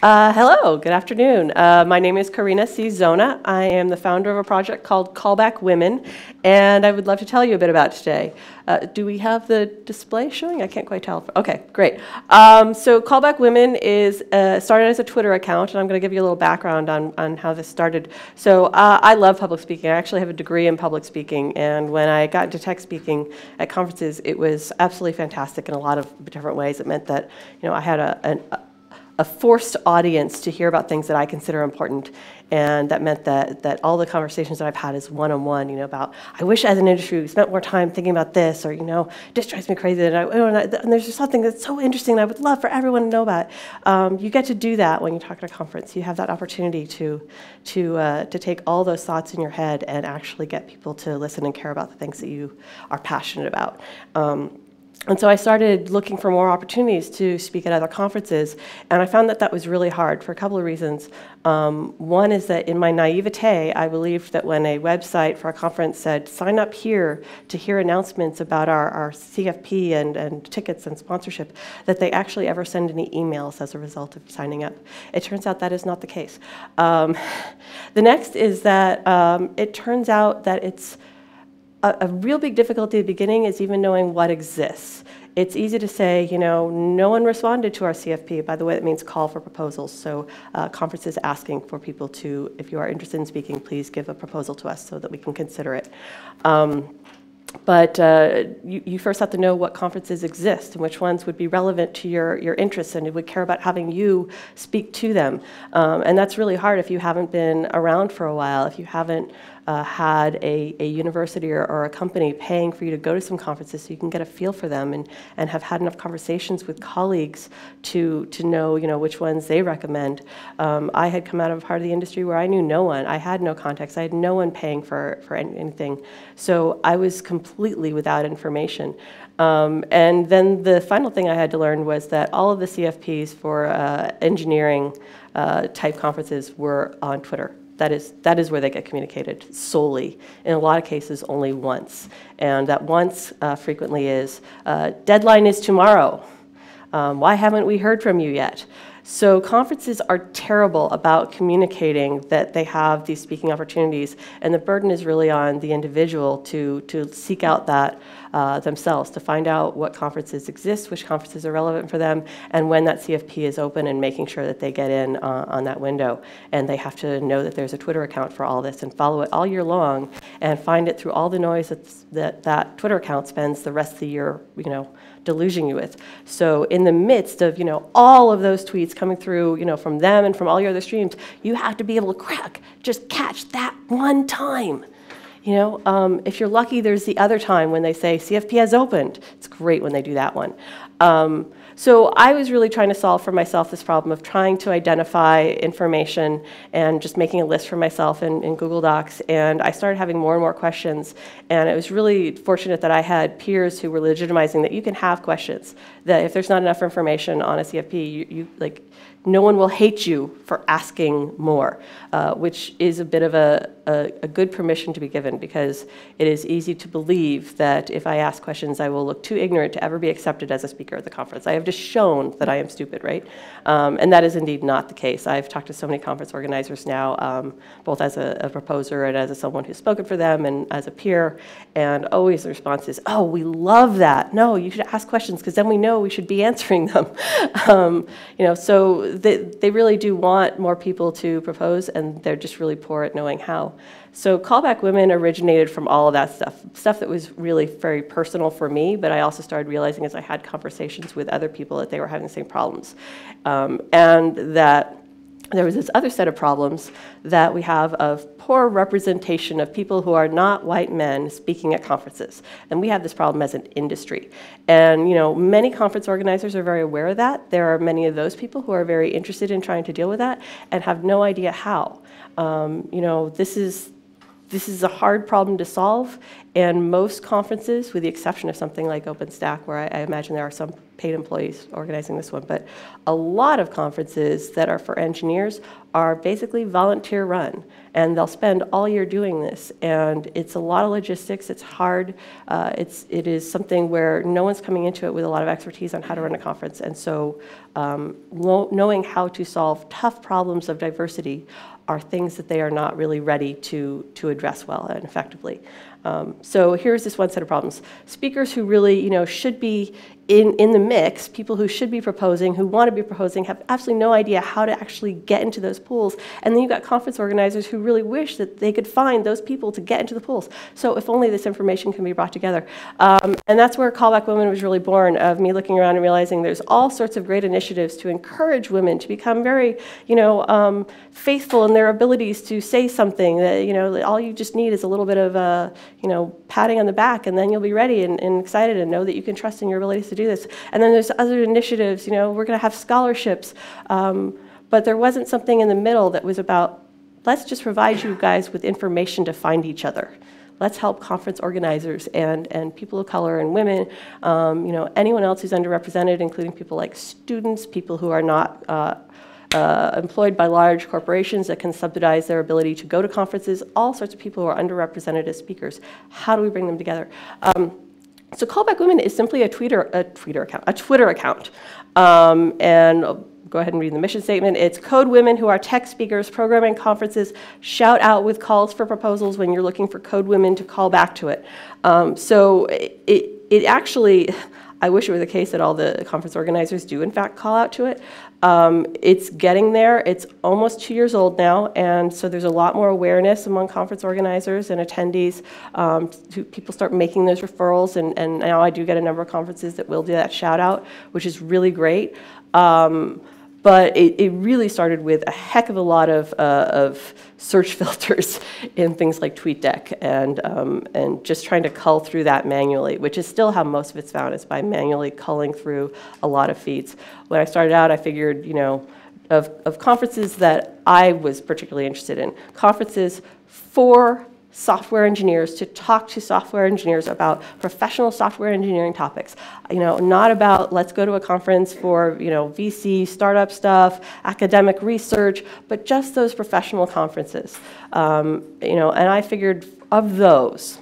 Hello, good afternoon. My name is Carina Zona. I am the founder of a project called Callback Women, and I would love to tell you a bit about today. Do we have the display showing? I can't quite tell. Okay, great. So Callback Women is started as a Twitter account, and I'm going to give you a little background on how this started. So I love public speaking. I actually have a degree in public speaking, and when I got into tech speaking at conferences, it was absolutely fantastic in a lot of different ways. It meant that I had a forced audience to hear about things that I consider important, and that meant that all the conversations that I've had is one-on-one, about, I wish as an industry we spent more time thinking about this, or, this drives me crazy, and there's just something that's so interesting that I would love for everyone to know about. You get to do that when you talk at a conference. You have that opportunity to take all those thoughts in your head and actually get people to listen and care about the things that you are passionate about. And so I started looking for more opportunities to speak at other conferences, and I found that was really hard for a couple of reasons. One is that in my naivete, I believed that when a website for a conference said, sign up here to hear announcements about our CFP and tickets and sponsorship, that they actually ever send any emails as a result of signing up. It turns out that is not the case. The next is that it turns out that it's a real big difficulty at the beginning is even knowing what exists. It's easy to say, no one responded to our CFP. By the way, that means call for proposals. So conferences asking for people to, if you are interested in speaking, please give a proposal to us so that we can consider it. But you first have to know what conferences exist and which ones would be relevant to your interests and would care about having you speak to them. And that's really hard if you haven't been around for a while, if you haven't had a university or a company paying for you to go to some conferences so you can get a feel for them and have had enough conversations with colleagues to know which ones they recommend. I had come out of a part of the industry where I knew no one. I had no contacts. I had no one paying for anything. So I was completely without information. And then the final thing I had to learn was that all of the CFPs for engineering type conferences were on Twitter. That is where they get communicated solely. In a lot of cases, only once. And that once frequently is, deadline is tomorrow. Why haven't we heard from you yet? So conferences are terrible about communicating that they have these speaking opportunities, and the burden is really on the individual to seek out that themselves, to find out what conferences exist, which conferences are relevant for them, and when that CFP is open, and making sure that they get in on that window. And they have to know that there's a Twitter account for all this and follow it all year long and find it through all the noise that Twitter account spends the rest of the year, deluging you with. So in the midst of, all of those tweets coming through, from them and from all your other streams, you have to be able to just catch that one time. If you're lucky, there's the other time when they say CFP has opened. It's great when they do that one. So I was really trying to solve for myself this problem of trying to identify information and just making a list for myself in Google Docs. And I started having more and more questions. And it was really fortunate that I had peers who were legitimizing that you can have questions, that if there's not enough information on a CFP, no one will hate you for asking more, which is a bit of a good permission to be given, because it is easy to believe that if I ask questions, I will look too ignorant to ever be accepted as a speaker at the conference. I have just shown that I am stupid, right? And that is indeed not the case. I've talked to so many conference organizers now, both as a proposer and as someone who's spoken for them and as a peer, and always the response is, oh, we love that. No, you should ask questions because then we know we should be answering them. So they really do want more people to propose, and they're just really poor at knowing how. So Callback Women originated from all of that stuff that was really very personal for me, but I also started realizing as I had conversations with other people that they were having the same problems. And that there was this other set of problems that we have of poor representation of people who are not white men speaking at conferences. And we have this problem as an industry. And many conference organizers are very aware of that. There are many of those people who are very interested in trying to deal with that and have no idea how. This is a hard problem to solve, and most conferences, with the exception of something like OpenStack, where I imagine there are some paid employees organizing this one, but a lot of conferences that are for engineers are basically volunteer run, and they'll spend all year doing this, and it's a lot of logistics. It's hard. It is something where no one's coming into it with a lot of expertise on how to run a conference, and so knowing how to solve tough problems of diversity are things that they are not really ready to address well and effectively. So here's this one set of problems. Speakers who really, should be in the mix, people who should be proposing, who want to be proposing, have absolutely no idea how to actually get into those pools. And then you've got conference organizers who really wish that they could find those people to get into the pools. So if only this information can be brought together. And that's where Callback Women was really born, of me looking around and realizing there's all sorts of great initiatives to encourage women to become very, faithful in their abilities to say something that, all you just need is a little bit of, patting on the back, and then you'll be ready and excited and know that you can trust in your abilities to do this. And then there's other initiatives, we're going to have scholarships, but there wasn't something in the middle that was about, let's just provide you guys with information to find each other. Let's help conference organizers and people of color and women, anyone else who's underrepresented, including people like students, people who are not employed by large corporations that can subsidize their ability to go to conferences, all sorts of people who are underrepresented as speakers. How do we bring them together? So Callback Women is simply a Twitter account. And I'll go ahead and read the mission statement. It's code women who are tech speakers, programming conferences, shout out with calls for proposals when you're looking for code women to call back to it. So it actually, I wish it were the case that all the conference organizers do in fact call out to it. It's getting there. It's almost 2 years old now, and so there's a lot more awareness among conference organizers and attendees. People start making those referrals, and now I do get a number of conferences that will do that shout out, which is really great. But it really started with a heck of a lot of search filters in things like TweetDeck and just trying to cull through that manually, which is still how most of it's found, is by manually culling through a lot of feeds. When I started out, I figured, of conferences that I was particularly interested in, conferences for software engineers to talk to software engineers about professional software engineering topics. Not about let's go to a conference for, VC, startup stuff, academic research, but just those professional conferences. And I figured of those,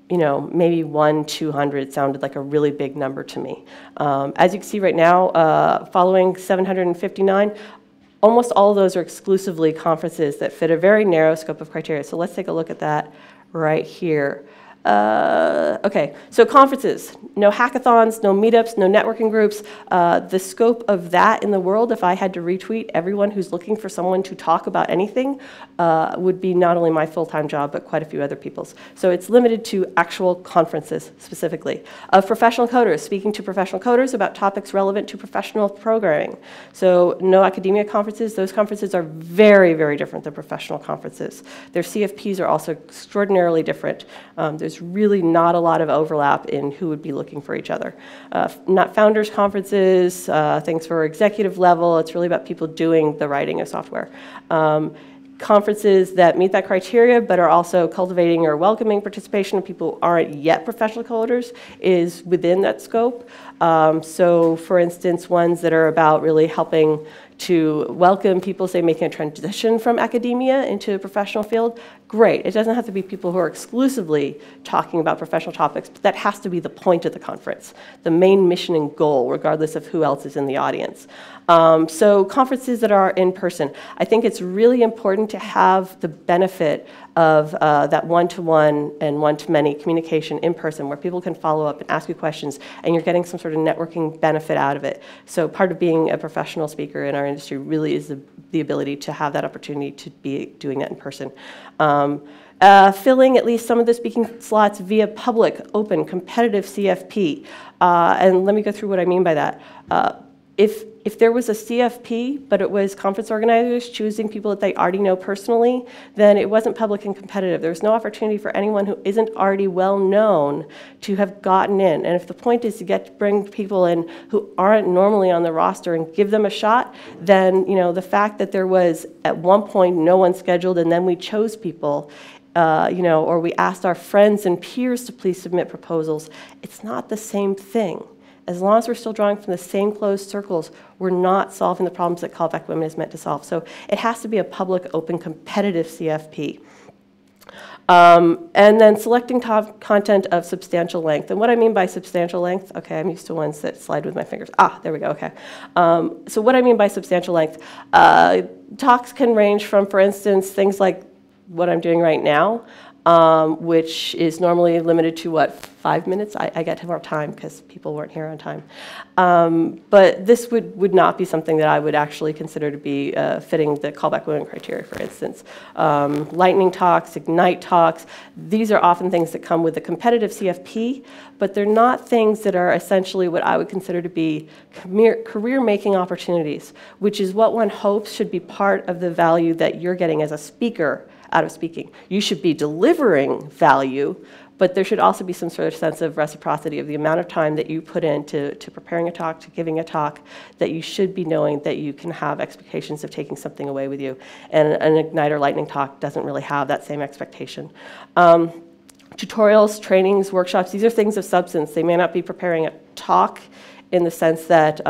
maybe 200 sounded like a really big number to me. As you can see right now, following 759, almost all of those are exclusively conferences that fit a very narrow scope of criteria. So let's take a look at that right here. Okay, so conferences, no hackathons, no meetups, no networking groups. The scope of that in the world, if I had to retweet everyone who's looking for someone to talk about anything, would be not only my full-time job, but quite a few other people's. So it's limited to actual conferences specifically. Of professional coders, speaking to professional coders about topics relevant to professional programming. So no academia conferences. Those conferences are very, very different than professional conferences. Their CFPs are also extraordinarily different. There's really not a lot of overlap in who would be looking for each other. Not founders conferences, things for executive level. It's really about people doing the writing of software. Conferences that meet that criteria but are also cultivating or welcoming participation of people who aren't yet professional coders is within that scope. So for instance, ones that are about really helping to welcome people, say, making a transition from academia into a professional field, great. It doesn't have to be people who are exclusively talking about professional topics, but that has to be the point of the conference, the main mission and goal, regardless of who else is in the audience. So conferences that are in person, I think it's really important to have the benefit of that one-to-one and one-to-many communication in person, where people can follow up and ask you questions, and you're getting some sort of networking benefit out of it. So part of being a professional speaker in our industry really is the ability to have that opportunity to be doing that in person. Filling at least some of the speaking slots via public, open, competitive CFP. And let me go through what I mean by that. If there was a CFP, but it was conference organizers choosing people that they already know personally, then it wasn't public and competitive. There was no opportunity for anyone who isn't already well known to have gotten in. And if the point is to bring people in who aren't normally on the roster and give them a shot, then the fact that there was at one point no one scheduled and then we chose people, or we asked our friends and peers to please submit proposals, it's not the same thing As long as we're still drawing from the same closed circles, we're not solving the problems that Callback Women is meant to solve. So it has to be a public, open, competitive CFP. And then selecting top content of substantial length. And what I mean by substantial length, okay, I'm used to ones that slide with my fingers. Ah, there we go, okay. So what I mean by substantial length, talks can range from, for instance, things like what I'm doing right now, which is normally limited to, what, 5 minutes? I get more time because people weren't here on time. But this would not be something that I would actually consider to be fitting the Callback Women criteria, for instance. Lightning talks, Ignite talks, these are often things that come with a competitive CFP, but they're not things that are essentially what I would consider to be career-making opportunities, which is what one hopes should be part of the value that you're getting as a speaker out of speaking. You should be delivering value, but there should also be some sort of sense of reciprocity of the amount of time that you put into preparing a talk, to giving a talk, that you should be knowing that you can have expectations of taking something away with you. And an Ignite or Lightning talk doesn't really have that same expectation. Tutorials, trainings, workshops, these are things of substance. They may not be preparing a talk in the sense that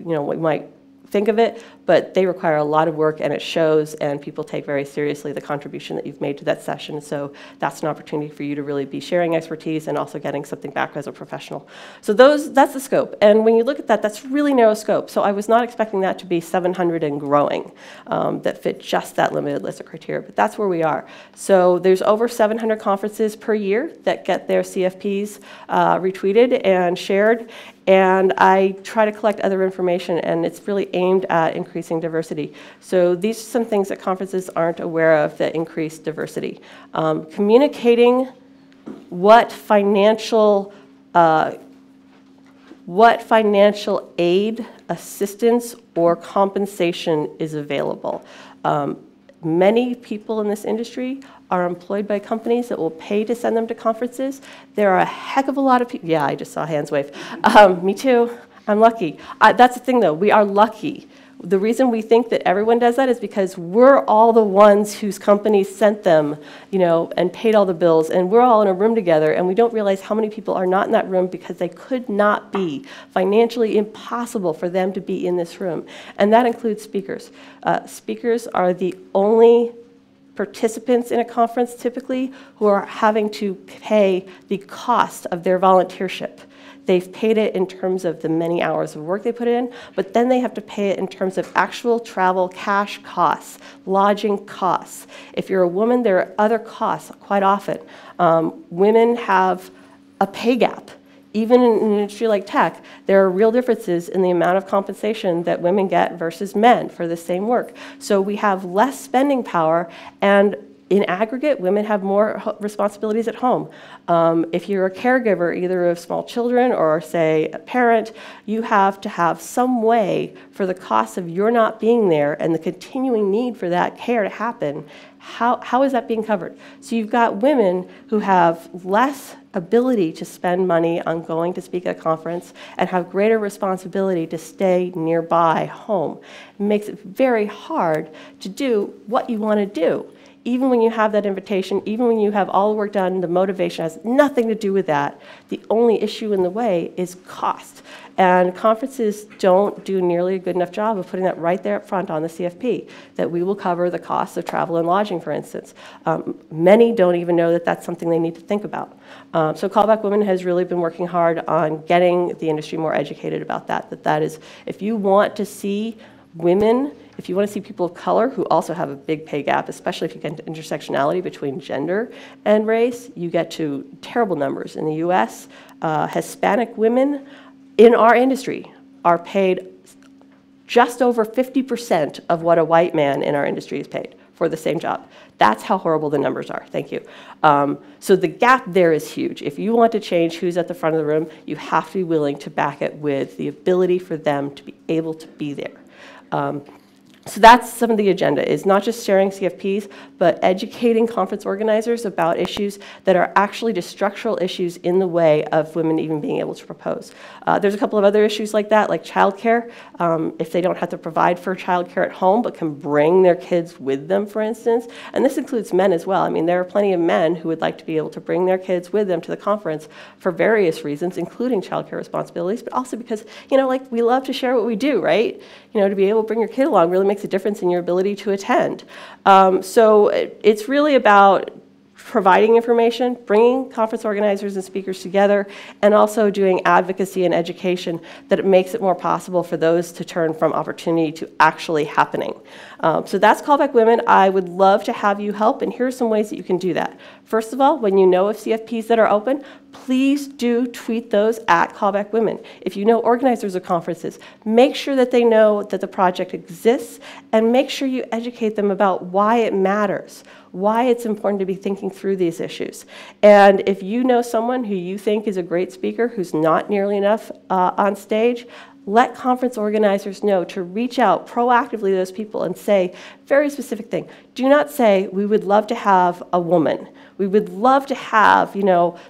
we might think of it, but they require a lot of work, and it shows, and people take very seriously the contribution that you've made to that session. So that's an opportunity for you to really be sharing expertise and also getting something back as a professional. So that's the scope. And when you look at that, that's really narrow scope. So I was not expecting that to be 700 and growing that fit just that limited list of criteria, but that's where we are. So there's over 700 conferences per year that get their CFPs retweeted and shared. And I try to collect other information, and it's really aimed at increasing diversity. So these are some things that conferences aren't aware of that increase diversity. Communicating what financial aid, assistance, or compensation is available. Many people in this industry are employed by companies that will pay to send them to conferences. There are a heck of a lot of people. Yeah, I just saw hands wave. Me too. I'm lucky. That's the thing, though. We are lucky. The reason we think that everyone does that is because we're all the ones whose companies sent them, and paid all the bills, and we're all in a room together, and we don't realize how many people are not in that room because they could not be financially impossible for them to be in this room. And that includes speakers. Speakers are the only participants in a conference, typically, who are having to pay the cost of their volunteership. They've paid it in terms of the many hours of work they put in, but then they have to pay it in terms of actual travel, cash costs, lodging costs. If you're a woman, there are other costs quite often. Women have a pay gap. Even in an industry like tech, there are real differences in the amount of compensation that women get versus men for the same work. So we have less spending power, and in aggregate, women have more responsibilities at home. If you're a caregiver, either of small children or, say, a parent, you have to have some way for the cost of your not being there and the continuing need for that care to happen. How is that being covered? So you've got women who have less ability to spend money on going to speak at a conference and have greater responsibility to stay nearby home. It makes it very hard to do what you want to do. Even when you have that invitation, even when you have all the work done, the motivation has nothing to do with that. The only issue in the way is cost. And conferences don't do nearly a good enough job of putting that right there up front on the CFP, that we will cover the cost of travel and lodging, for instance. Many don't even know that that's something they need to think about. So Callback Women has really been working hard on getting the industry more educated about that is, if you want to see women, if you want to see people of color who also have a big pay gap, especially if you get into intersectionality between gender and race, you get to terrible numbers. In the US, Hispanic women in our industry are paid just over 50% of what a white man in our industry is paid for the same job. That's how horrible the numbers are. Thank you. So the gap there is huge. If you want to change who's at the front of the room, you have to be willing to back it with the ability for them to be able to be there. So that's some of the agenda, is not just sharing CFPs, but educating conference organizers about issues that are actually just structural issues in the way of women even being able to propose. There's a couple of other issues like that, like childcare. If they don't have to provide for childcare at home, but can bring their kids with them, for instance. And this includes men as well. I mean, there are plenty of men who would like to be able to bring their kids with them to the conference for various reasons, including childcare responsibilities, but also because, like, we love to share what we do, right? To be able to bring your kid along really makes a difference in your ability to attend. So it's really about providing information, bringing conference organizers and speakers together, and also doing advocacy and education that it makes it more possible for those to turn from opportunity to actually happening. So that's Callback Women. I would love to have you help, and here are some ways that you can do that. First of all, when you know of CFPs that are open, please do tweet those at Callback Women. If you know organizers of conferences, make sure that they know that the project exists, and make sure you educate them about why it matters, why it's important to be thinking through these issues. And if you know someone who you think is a great speaker who's not nearly enough on stage, let conference organizers know to reach out proactively to those people and say very specific thing. Do not say, we would love to have a woman. We would love to have,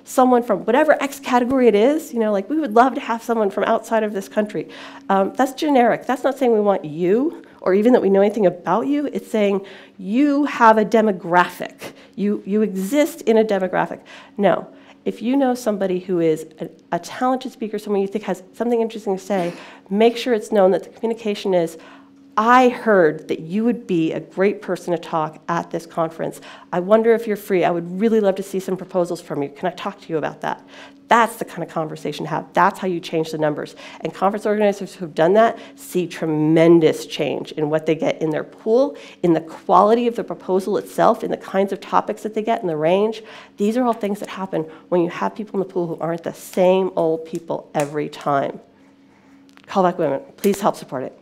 someone from whatever X category it is, like we would love to have someone from outside of this country. That's generic. That's not saying we want you or even that we know anything about you. It's saying you have a demographic. You exist in a demographic. No. If you know somebody who is a talented speaker, someone you think has something interesting to say, make sure it's known that the communication is, I heard that you would be a great person to talk at this conference. I wonder if you're free. I would really love to see some proposals from you. Can I talk to you about that? That's the kind of conversation to have. That's how you change the numbers. And conference organizers who have done that see tremendous change in what they get in their pool, in the quality of the proposal itself, in the kinds of topics that they get, in the range. These are all things that happen when you have people in the pool who aren't the same old people every time. Callback Women, please help support it.